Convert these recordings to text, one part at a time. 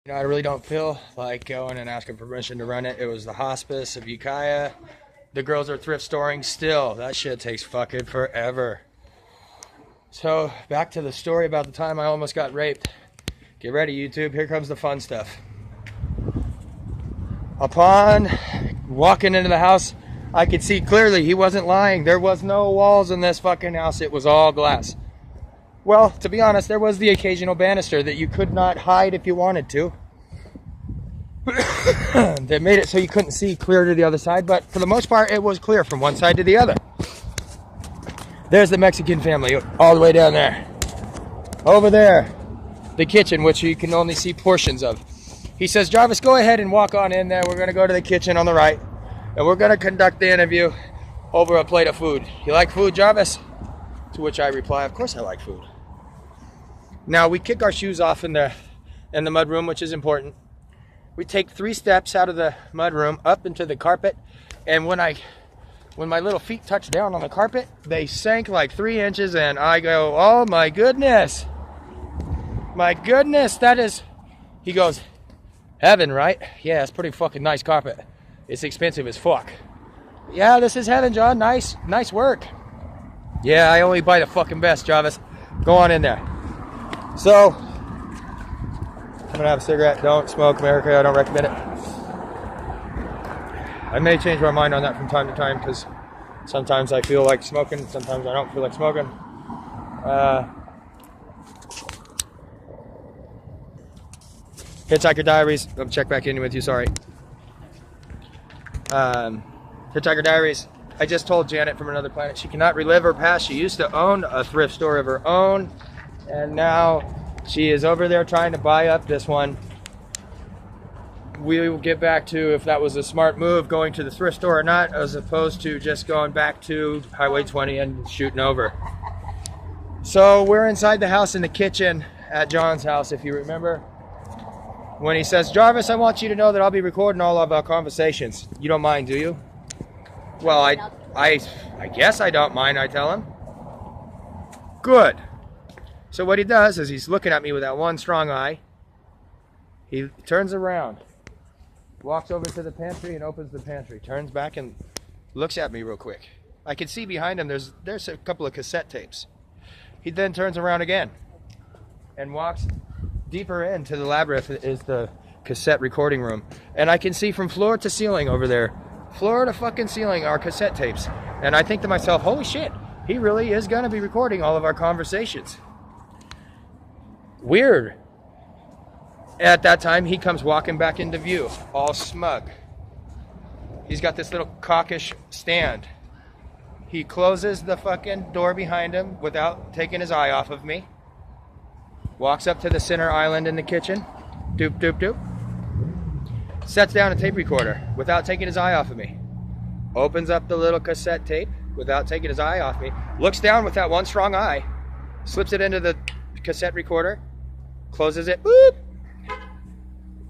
You know, I really don't feel like going and asking permission to run it. It was the hospice of Ukiah. The girls are thrift storing still. That shit takes fucking forever. So, back to the story about the time I almost got raped. Get ready, YouTube. Here comes the fun stuff. Upon walking into the house, I could see clearly he wasn't lying. There was no walls in this fucking house. It was all glass. Well, to be honest, there was the occasional banister that you could not hide if you wanted to. They made it so you couldn't see clear to the other side, but for the most part, it was clear from one side to the other. There's the Mexican family all the way down there. Over there, the kitchen, which you can only see portions of. He says, Jarvis, go ahead and walk on in there. We're going to go to the kitchen on the right, and we're going to conduct the interview over a plate of food. You like food, Jarvis? To which I reply, of course I like food. Now, we kick our shoes off in the mudroom, which is important. We take 3 steps out of the mudroom up into the carpet, and when my little feet touched down on the carpet, they sank like 3 inches, and I go, oh my goodness. My goodness, that is... He goes, heaven, right? Yeah, it's pretty fucking nice carpet. It's expensive as fuck. Yeah, this is heaven, John. Nice work. Yeah, I only buy the fucking best, Jarvis. Go on in there. So, I'm gonna have a cigarette. Don't smoke, America. I don't recommend it. I may change my mind on that from time to time because sometimes I feel like smoking, sometimes I don't feel like smoking. Hitchhiker Diaries. I'll check back in with you, sorry. Hitchhiker Diaries. I just told Janet from another planet she cannot relive her past. She used to own a thrift store of her own, and now she is over there trying to buy up this one. We will get back to if that was a smart move going to the thrift store or not, as opposed to just going back to Highway 20 and shooting over. So we're inside the house in the kitchen at John's house, if you remember, when he says, Jarvis, I want you to know that I'll be recording all of our conversations. You don't mind, do you? Well, I guess I don't mind, I tell him. Good. So what he does is he's looking at me with that one strong eye. He turns around, walks over to the pantry and opens the pantry, turns back and looks at me real quick. I can see behind him there's a couple of cassette tapes. He then turns around again and walks deeper into the labyrinth is the cassette recording room. And I can see from floor to ceiling over there, floor to fucking ceiling, are cassette tapes. And I think to myself, holy shit, he really is going to be recording all of our conversations. Weird. At that time, he comes walking back into view, all smug. He's got this little cockish stand. He closes the fucking door behind him without taking his eye off of me. Walks up to the center island in the kitchen. Doop, doop, doop. Sets down a tape recorder without taking his eye off of me. Opens up the little cassette tape without taking his eye off me. Looks down with that one strong eye. Slips it into the cassette recorder. Closes it. Boop.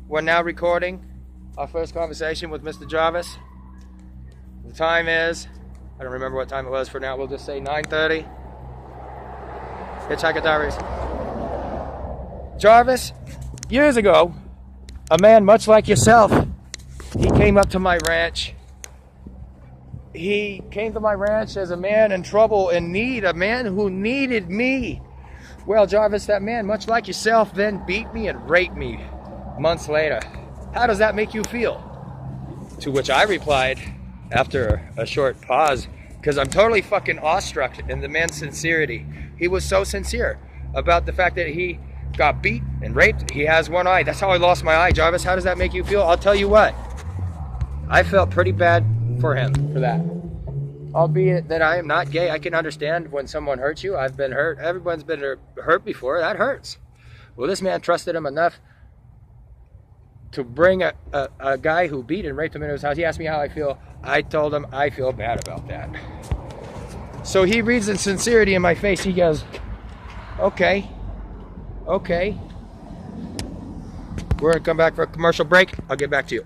We're now recording our first conversation with Mr. Jarvis. The time is, I don't remember what time it was for now. We'll just say 9:30. Hitchhiker Diaries. Jarvis, years ago, a man much like yourself, he came up to my ranch. He came to my ranch as a man in trouble, in need, a man who needed me. Well, Jarvis, that man, much like yourself, then beat me and raped me months later. How does that make you feel? To which I replied, after a short pause, because I'm totally fucking awestruck in the man's sincerity. He was so sincere about the fact that he got beat and raped. He has one eye. That's how I lost my eye. Jarvis, how does that make you feel? I'll tell you what. I felt pretty bad for him for that. Albeit that I am not gay. I can understand when someone hurts you. I've been hurt. Everyone's been hurt before. That hurts. Well, this man trusted him enough to bring a guy who beat and raped him into his house. He asked me how I feel. I told him I feel bad about that. So he reads the sincerity in my face. He goes, okay. We're going to come back for a commercial break. I'll get back to you.